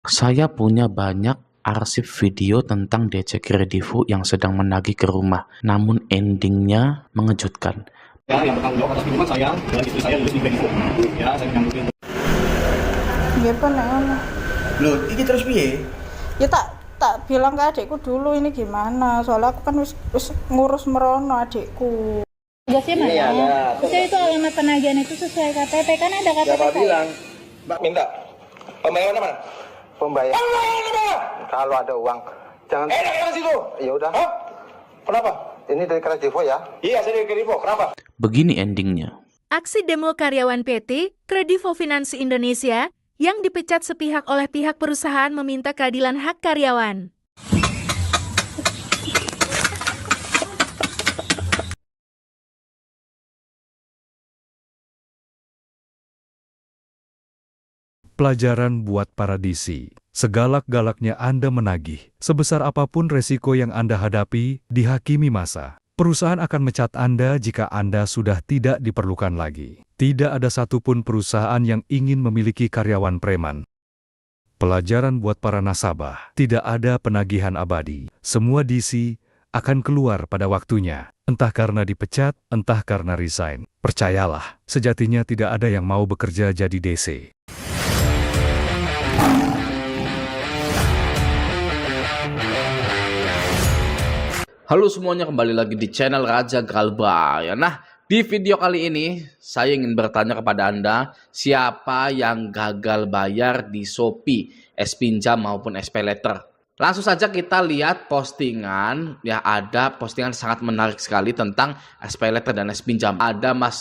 Saya punya banyak arsip video tentang DC Kredivo yang sedang menagih ke rumah, namun endingnya mengejutkan. Ya, yang bertanggung jawab atas minuman saya dan istri saya lulus di Kredivo. Ya, saya menyangkut itu. Nggih pun nek ngono. Loh, iki terus piye? Ya tak bilang ke adikku dulu ini gimana, soalnya aku kan wis ngurus merono adikku. Tugasnya mana? Terus itu alamat penagihan itu sesuai KTP, kan ada KTP. Siapa bilang? Mbak minta. Pembayaran mana? Pembayar Pembayaran mana? kalau ada uang jangan Enak situ. ya udah. Hah? Kenapa? Ini dari Kredivo ya. Iya, saya dari Kredivo. Kenapa? Begini endingnya. Aksi demo karyawan PT Kredivo Finansi Indonesia yang dipecat sepihak oleh pihak perusahaan meminta keadilan hak karyawan. Pelajaran buat para DC. Segalak-galaknya Anda menagih. Sebesar apapun resiko yang Anda hadapi, dihakimi masa. Perusahaan akan mecat Anda jika Anda sudah tidak diperlukan lagi. Tidak ada satupun perusahaan yang ingin memiliki karyawan preman. Pelajaran buat para nasabah. Tidak ada penagihan abadi. Semua DC akan keluar pada waktunya. Entah karena dipecat, entah karena resign. Percayalah, sejatinya tidak ada yang mau bekerja jadi DC. Halo semuanya, kembali lagi di channel Raja Galba ya. Nah, di video kali ini saya ingin bertanya kepada Anda, siapa yang gagal bayar di Shopee, S-Pinjam maupun SPayLater? Langsung saja kita lihat postingan, ya ada postingan sangat menarik sekali tentang SPayLater dan S-Pinjam. Ada Mas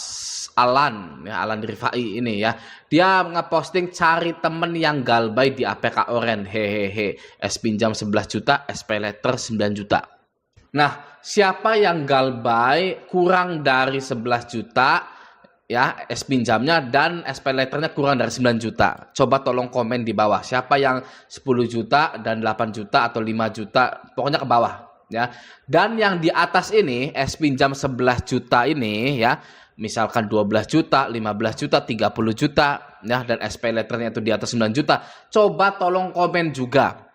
Alan, ya Alan Rifai ini ya. Dia ngeposting cari temen yang galbay di APK Oren, hehehe. S-Pinjam 11 juta, SPayLater 9 juta. Nah, siapa yang galbay kurang dari 11 juta ya S-Pinjamnya dan SPayLaternya kurang dari 9 juta? Coba tolong komen di bawah. Siapa yang 10 juta dan 8 juta atau 5 juta? Pokoknya ke bawah ya. Dan yang di atas ini S-Pinjam 11 juta ini ya, misalkan 12 juta, 15 juta, 30 juta ya, dan SPayLaternya itu di atas 9 juta. Coba tolong komen juga.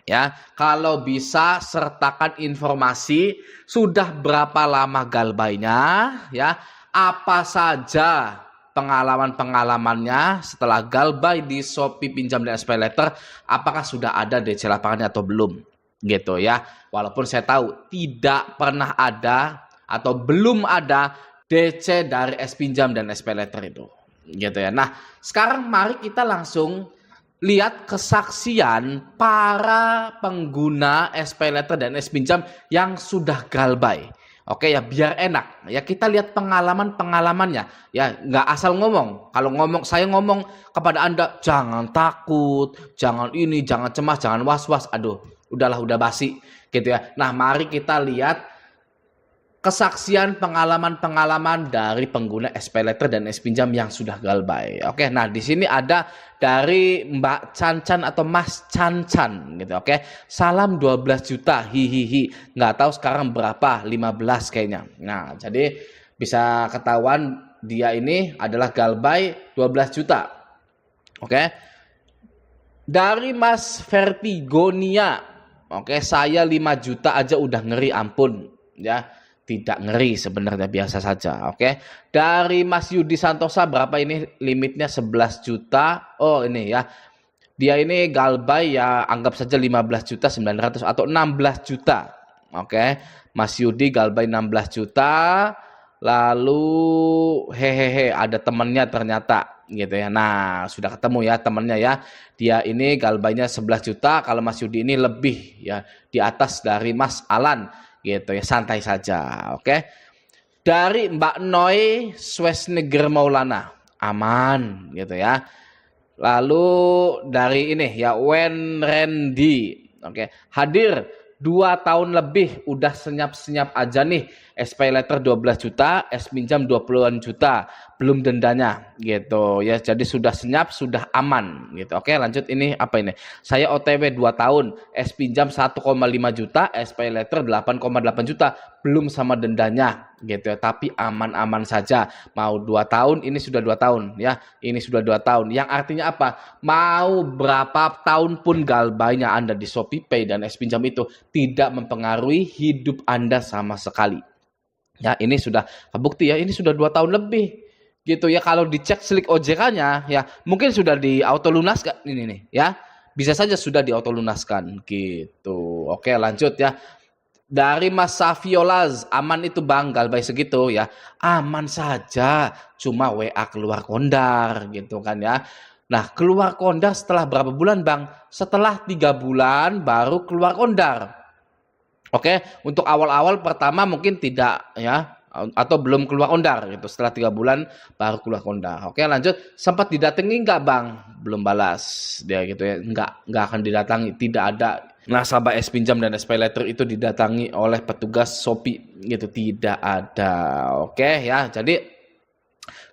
Ya, kalau bisa sertakan informasi sudah berapa lama galbaynya, ya, apa saja pengalaman-pengalamannya setelah galbay di Shopee Pinjam dan SPayLater, apakah sudah ada DC lapangannya atau belum, gitu ya. Walaupun saya tahu tidak pernah ada atau belum ada DC dari S-Pinjam dan SPayLater itu, gitu ya. Nah, sekarang mari kita langsung lihat kesaksian para pengguna SPayLater dan S-Pinjam yang sudah galbay. Oke ya, biar enak. Ya kita lihat pengalamannya. Ya nggak asal ngomong. Kalau saya ngomong kepada Anda, jangan takut, jangan ini, jangan cemas, jangan was-was. Aduh, udahlah, udah basi gitu ya. Nah, mari kita lihat kesaksian pengalaman-pengalaman dari pengguna SPayLater dan S-Pinjam yang sudah galbay. Oke, nah di sini ada dari Mbak Cancan atau Mas Cancan gitu. Oke, salam 12 juta, hihihi. Nggak tahu sekarang berapa, 15 kayaknya. Nah, jadi bisa ketahuan dia ini adalah galbay 12 juta. Oke. Dari Mas Vertigonia. Oke, saya 5 juta aja udah ngeri, ampun ya. Tidak ngeri sebenarnya, biasa saja. Oke. Dari Mas Yudi Santosa, berapa ini limitnya? 11 juta. Oh ini ya. Dia ini galbay ya, anggap saja 15 juta 900 atau 16 juta. Oke. Mas Yudi galbay 16 juta. Lalu hehehe ada temennya ternyata gitu ya. Nah, sudah ketemu ya temennya ya. Dia ini galbaynya 11 juta. Kalau Mas Yudi ini lebih ya, di atas dari Mas Alan. Gitu ya, santai saja. Oke. Dari Mbak Noi Swesneger Maulana, aman gitu ya. Lalu dari ini ya, Wen Randy, oke, hadir 2 tahun lebih, udah senyap-senyap aja nih. SPayLater 12 juta, S-Pinjam 20-an juta. belum dendanya gitu ya. Jadi sudah senyap, sudah aman gitu. Oke, lanjut. Ini apa ini? Saya OTW 2 tahun, es pinjam 1,5 juta, es pay letter 8,8 juta, belum sama dendanya gitu ya. Tapi aman-aman saja. Mau 2 tahun, ini sudah 2 tahun ya. Ini sudah 2 tahun. Yang artinya apa? Mau berapa tahun pun galbainya Anda di ShopeePay dan es pinjam itu tidak mempengaruhi hidup Anda sama sekali. Ya, ini sudah kebukti ya. Ini sudah 2 tahun lebih. Gitu ya, kalau dicek slik OJK-nya ya mungkin sudah di auto lunaskan ini nih ya, bisa saja sudah di auto lunaskan gitu. Oke, lanjut ya. Dari Mas Safiolaz, aman itu Bang galbay segitu ya? Aman saja, cuma WA keluar kondar gitu kan ya. Nah, keluar kondar setelah berapa bulan Bang? Setelah 3 bulan baru keluar kondar. Oke, untuk awal-awal pertama mungkin tidak ya, atau belum keluar kondar gitu. Setelah 3 bulan baru keluar kondar. Oke, lanjut. Sempat didatangi enggak Bang? Belum balas dia gitu ya. Enggak akan didatangi. Tidak ada nasabah es pinjam dan es pay letter itu didatangi oleh petugas Shopee gitu. Tidak ada. Oke ya. Jadi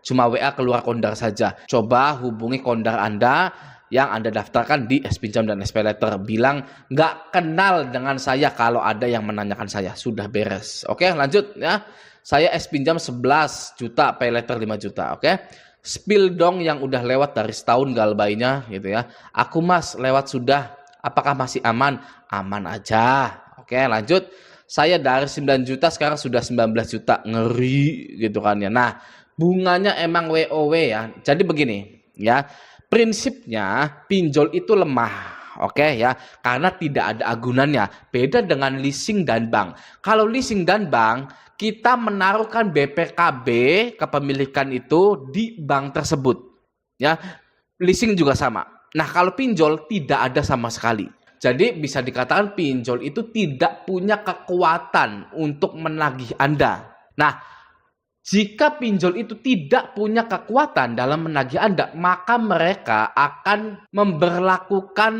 cuma WA keluar kondar saja. Coba hubungi kondar Anda yang Anda daftarkan di es pinjam dan es pay letter. Bilang nggak kenal dengan saya kalau ada yang menanyakan saya. Sudah beres. Oke, lanjut ya. Saya es pinjam 11 juta, pay letter 5 juta, oke? Spill dong yang udah lewat dari setahun galbainya gitu ya. Aku Mas, lewat sudah. Apakah masih aman? Aman aja. Oke, lanjut. Saya dari 9 juta sekarang sudah 19 juta. Ngeri gitu kan ya. Nah, bunganya emang WOW ya. Jadi begini ya. Prinsipnya pinjol itu lemah. Oke ya, karena tidak ada agunannya. Beda dengan leasing dan bank. Kalau leasing dan bank, kita menaruhkan BPKB kepemilikan itu di bank tersebut. Ya, leasing juga sama. Nah, kalau pinjol tidak ada sama sekali. Jadi bisa dikatakan pinjol itu tidak punya kekuatan untuk menagih Anda. Nah, jika pinjol itu tidak punya kekuatan dalam menagih Anda, maka mereka akan memberlakukan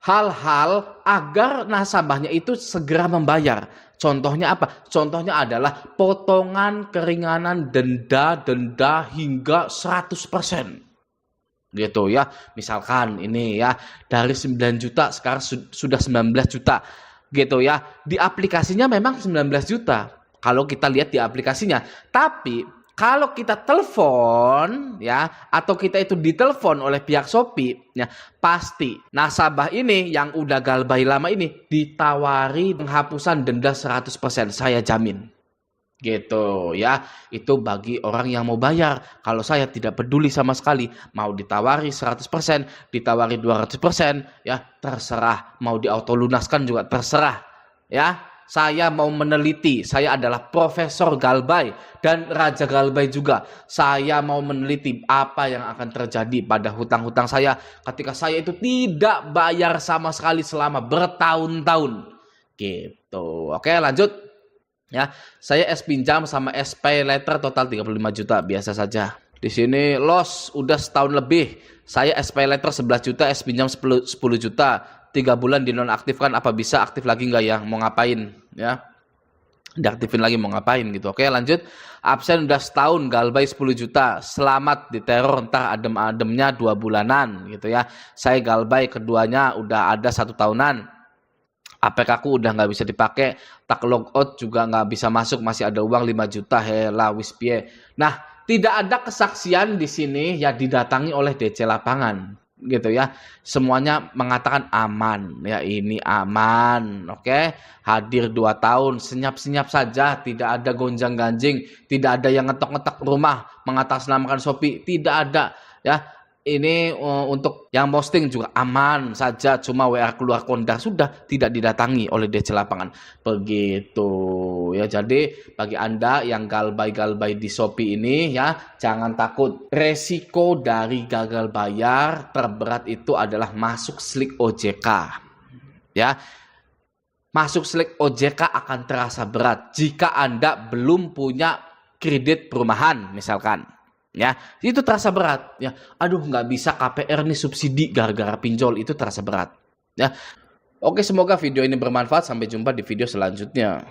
hal-hal agar nasabahnya itu segera membayar. Contohnya apa? Contohnya adalah potongan keringanan denda hingga 100%. Gitu ya. Misalkan ini ya, dari 9 juta sekarang sudah 19 juta. Gitu ya. Di aplikasinya memang 19 juta. Kalau kita lihat di aplikasinya. Tapi kalau kita telepon ya, atau kita itu ditelepon oleh pihak Shopee ya, pasti nasabah ini yang udah galbay lama ini ditawari penghapusan denda 100%, saya jamin. Gitu ya. Itu bagi orang yang mau bayar. Kalau saya tidak peduli sama sekali, mau ditawari 100%, ditawari 200% ya, terserah. Mau diauto lunaskan juga terserah ya. Saya mau meneliti, saya adalah Profesor Galbay dan Raja Galbay juga. Saya mau meneliti apa yang akan terjadi pada hutang-hutang saya ketika saya itu tidak bayar sama sekali selama bertahun-tahun. Gitu. Oke, lanjut. Ya, saya es pinjam sama es pay letter total 35 juta, biasa saja. Di sini loss udah setahun lebih. Saya es pay letter 11 juta, es pinjam 10 juta. 3 bulan dinonaktifkan, apa bisa aktif lagi nggak ya? Mau ngapain ya? Diaktifin lagi mau ngapain gitu. Oke, lanjut. Absen udah setahun, galbay 10 juta. Selamat diteror, entah adem-ademnya 2 bulanan gitu ya. Saya galbay keduanya udah ada 1 tahunan. APK ku udah nggak bisa dipakai, tak logout juga nggak bisa masuk, masih ada uang 5 juta, hela wispie. Nah, tidak ada kesaksian di sini ya, didatangi oleh DC lapangan. Gitu ya, semuanya mengatakan aman ya, ini aman. Oke, hadir 2 tahun, senyap-senyap saja, tidak ada gonjang-ganjing, tidak ada yang ngetok-ngetok rumah mengatasnamakan Shopee, tidak ada ya. Ini untuk yang posting juga aman saja, cuma WA keluar kondar, sudah tidak didatangi oleh DC lapangan. Begitu ya. Jadi bagi Anda yang galbay-galbay di Shopee ini ya, jangan takut. Resiko dari gagal bayar terberat itu adalah masuk slik OJK. Ya. Masuk slik OJK akan terasa berat jika Anda belum punya kredit perumahan misalkan. Ya, itu terasa berat ya. Aduh, nggak bisa KPR nih subsidi gara-gara pinjol, itu terasa berat ya. Oke, semoga video ini bermanfaat. Sampai jumpa di video selanjutnya.